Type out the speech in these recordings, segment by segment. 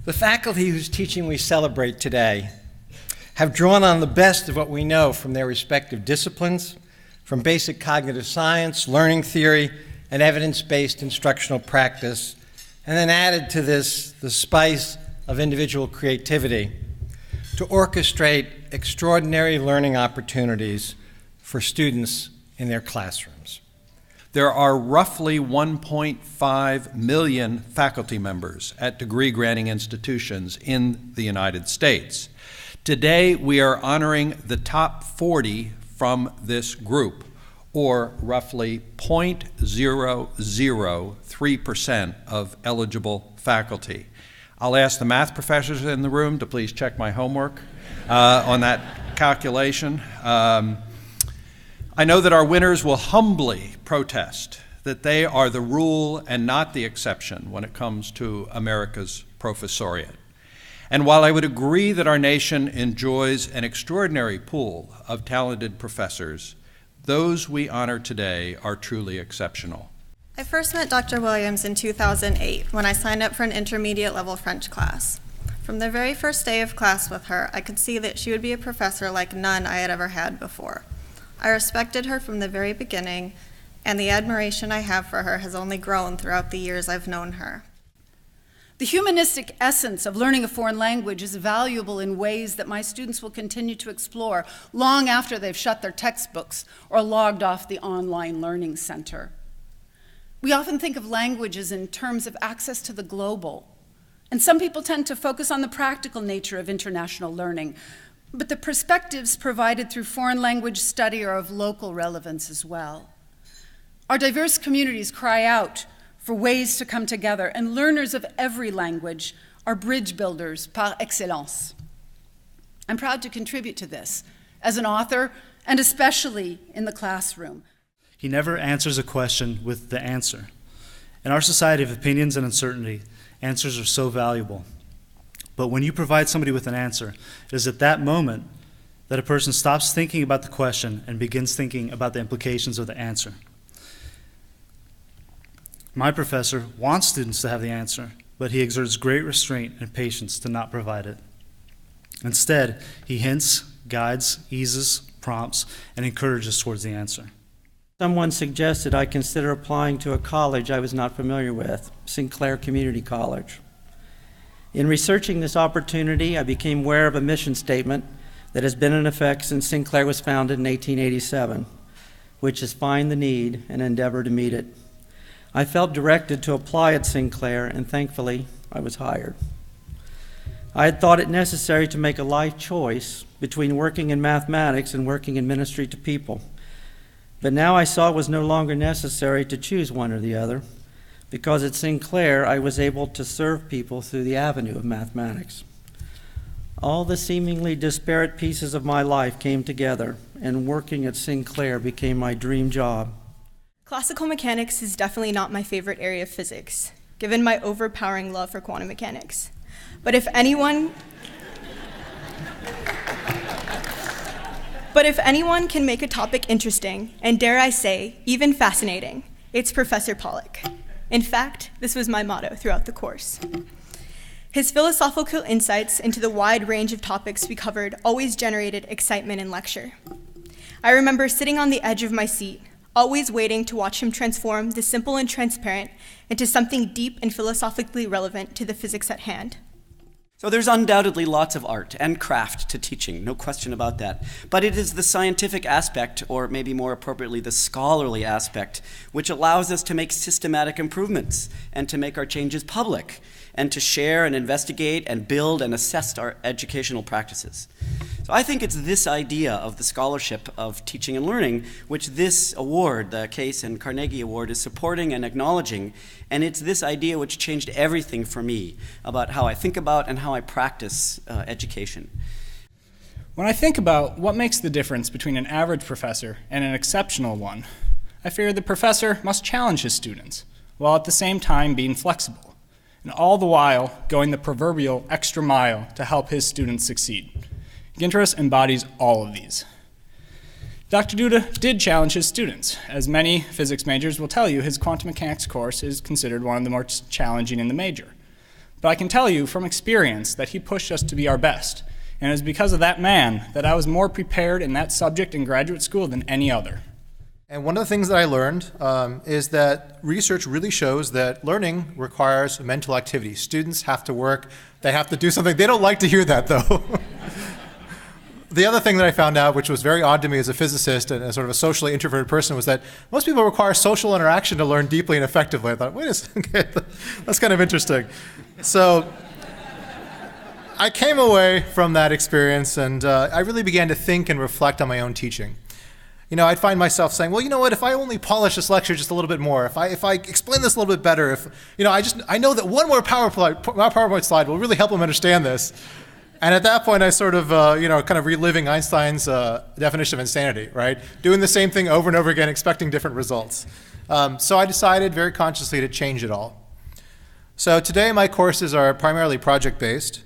The faculty whose teaching we celebrate today have drawn on the best of what we know from their respective disciplines, from basic cognitive science, learning theory, and evidence-based instructional practice, and then added to this the spice of individual creativity to orchestrate extraordinary learning opportunities for students in their classrooms. There are roughly 1.5 million faculty members at degree-granting institutions in the United States. Today, we are honoring the top 40 from this group, or roughly 0.003% of eligible faculty. I'll ask the math professors in the room to please check my homework on that calculation. I know that our winners will humbly protest that they are the rule and not the exception when it comes to America's professoriate. And while I would agree that our nation enjoys an extraordinary pool of talented professors, those we honor today are truly exceptional. I first met Dr. Williams in 2008 when I signed up for an intermediate level French class. From the very first day of class with her, I could see that she would be a professor like none I had ever had before. I respected her from the very beginning, and the admiration I have for her has only grown throughout the years I've known her. The humanistic essence of learning a foreign language is valuable in ways that my students will continue to explore long after they've shut their textbooks or logged off the online learning center. We often think of languages in terms of access to the global, and some people tend to focus on the practical nature of international learning, but the perspectives provided through foreign language study are of local relevance as well. Our diverse communities cry out for ways to come together, and learners of every language are bridge builders par excellence. I'm proud to contribute to this as an author, and especially in the classroom. He never answers a question with the answer. In our society of opinions and uncertainty, answers are so valuable. But when you provide somebody with an answer, it is at that moment that a person stops thinking about the question and begins thinking about the implications of the answer. My professor wants students to have the answer, but he exerts great restraint and patience to not provide it. Instead, he hints, guides, eases, prompts, and encourages towards the answer. Someone suggested I consider applying to a college I was not familiar with, Sinclair Community College. In researching this opportunity, I became aware of a mission statement that has been in effect since Sinclair was founded in 1887, which is find the need and endeavor to meet it. I felt directed to apply at Sinclair, and thankfully, I was hired. I had thought it necessary to make a life choice between working in mathematics and working in ministry to people. But now I saw it was no longer necessary to choose one or the other, because at Sinclair I was able to serve people through the avenue of mathematics. All the seemingly disparate pieces of my life came together, and working at Sinclair became my dream job. Classical mechanics is definitely not my favorite area of physics, given my overpowering love for quantum mechanics. But if anyone can make a topic interesting, and dare I say, even fascinating, it's Professor Pollack. In fact, this was my motto throughout the course. His philosophical insights into the wide range of topics we covered always generated excitement in lecture. I remember sitting on the edge of my seat, always waiting to watch him transform the simple and transparent into something deep and philosophically relevant to the physics at hand. So there's undoubtedly lots of art and craft to teaching, no question about that. But it is the scientific aspect, or maybe more appropriately the scholarly aspect, which allows us to make systematic improvements and to make our changes public and to share and investigate and build and assess our educational practices. So I think it's this idea of the scholarship of teaching and learning which this award, the Case and Carnegie Award, is supporting and acknowledging, and it's this idea which changed everything for me about how I think about and how I practice education. When I think about what makes the difference between an average professor and an exceptional one, I fear the professor must challenge his students, while at the same time being flexible, and all the while going the proverbial extra mile to help his students succeed. GINTARAS embodies all of these. Dr. DUDA did challenge his students. As many physics majors will tell you, his quantum mechanics course is considered one of the more challenging in the major. but I can tell you from experience that he pushed us to be our best. And it is because of that man that I was more prepared in that subject in graduate school than any other. And one of the things that I learned is that research really shows that learning requires mental activity. Students have to work, they have to do something. They don't like to hear that, though. The other thing that I found out, which was very odd to me as a physicist and as sort of a socially introverted person, was that most people require social interaction to learn deeply and effectively. I thought, wait a second, that's kind of interesting. So I came away from that experience and I really began to think and reflect on my own teaching. You know, I'd find myself saying, well, you know what, if I only polish this lecture just a little bit more, if I explain this a little bit better, I know that one more PowerPoint slide will really help them understand this. And at that point, I sort of, kind of reliving Einstein's definition of insanity, right? Doing the same thing over and over again, expecting different results. So I decided very consciously to change it all. So today, my courses are primarily project-based.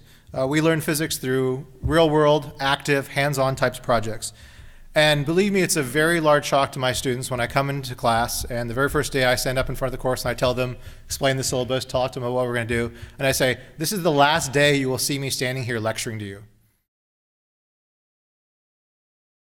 We learn physics through real-world, active, hands-on types of projects. And believe me, it's a very large shock to my students when I come into class and the very first day I stand up in front of the course and I tell them, explain the syllabus, talk to them about what we're going to do, and I say, this is the last day you will see me standing here lecturing to you.